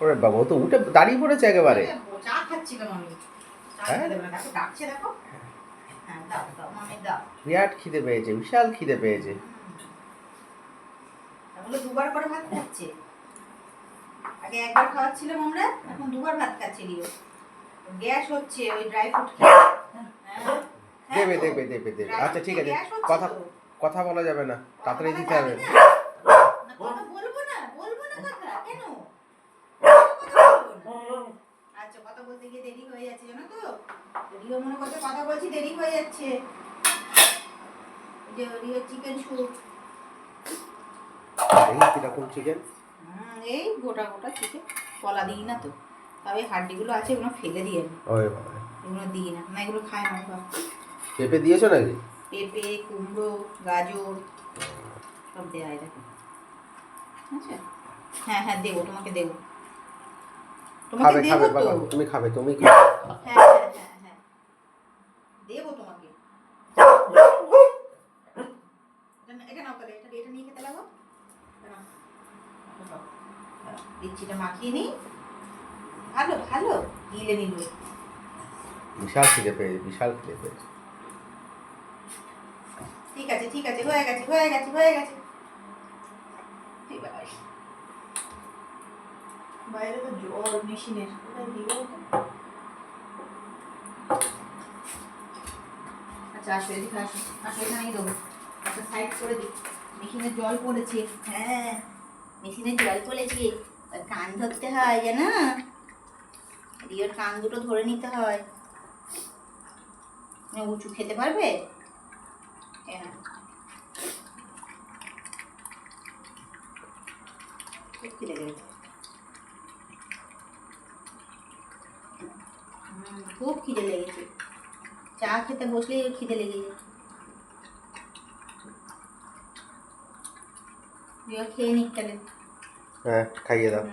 ওরে বাবা, ও তো উঠে দাঁড়িয়ে পড়েছে একেবারে। চা খাচ্ছিলাম আমি। চা হ্যাঁ? খেতে দেবে না, দেখো ডাকছে দেখো। হ্যাঁ দাও দাও মামি দাও। বিরাট খিদে পেয়েছে, বিশাল খিদে পেয়েছে। তাহলে দুবার করে ভাত খাচ্ছে। আগে একবার খাওয়াচ্ছিলাম আমরা, এখন দুবার ভাত খাচ্ছে লিও। গ্যাস হচ্ছে ওই ড্রাই ফ্রুট খেয়ে। হ্যাঁ দেবে তো। দেবে দেবে দেবে। Dry আচ্ছা fruit ঠিক আছে, খেয়ে গ্যাস হচ্ছে কথা তো। কথা বলা যাবে না, তাড়াতাড়ি কথা দিতে যাবে হবে। না? না, কথা বলবো না, বলবো না কথা, কেন? কথা বলবো না। আচ্ছা, কথা বলতে গিয়ে দেরি হয়ে যাচ্ছে জানো তো? রিও মনে করছে কথা বলছি দেরি হয়ে যাচ্ছে। এই যে রিও চিকেন স্যুপ। এই কিরকম চিকেন? এই গোটা গোটা চিকেন, কলা দিই না তো, তবে হাড্ডিগুলো আছে এগুলো ফেলে দিই আমি। ওই বাবা, এগুলো দিই না, না এগুলো খায় না বাবা। পেঁপে দিয়েছো নাকি? পেঁপে, কুমড়ো, গাজর সব দেওয়া দেখো। আচ্ছা হ্যাঁ হ্যাঁ দেবো, তোমাকে দেবো, তোমাকে খাবে দেবো খাবে তো। বাবা, তুমি খাবে, তুমি কি? হ্যাঁ হ্যাঁ হ্যাঁ হ্যাঁ দেবো তোমাকে। এটা নাও তাহলে, এটা নিয়ে খেতে লাগো। দিচ্ছি, এটা মাখিয়ে নিই। ভালো ভালো গিলে নিল। বিশাল খিদে পেয়েছে, বিশাল খিদে পেয়েছে। ঠিক আছে ঠিক আছে, হয়ে গেছে হয়ে গেছে হয়ে গেছে। বাইরে তো জল মেশিনের, কোথায় দিব? আচ্ছা আসো এদিকে, আসো আসো, এখানেই দেবো। একটা সাইড করে দিই, মেশিনের জল পড়েছে। হ্যাঁ মেশিনের জল পড়েছে, কান ধরতে হয় জানো, রিওর কান দুটো ধরে নিতে হয়। উঁচু খেতে পারবে? হ্যাঁ খুব খিদে লেগেছে, খুব খিদে লেগেছে। চা খেতে বসলেই ওর খিদে লেগে যায়। রিও খেয়ে নিক তাহলে। হ্যাঁ, খাইয়ে দাও।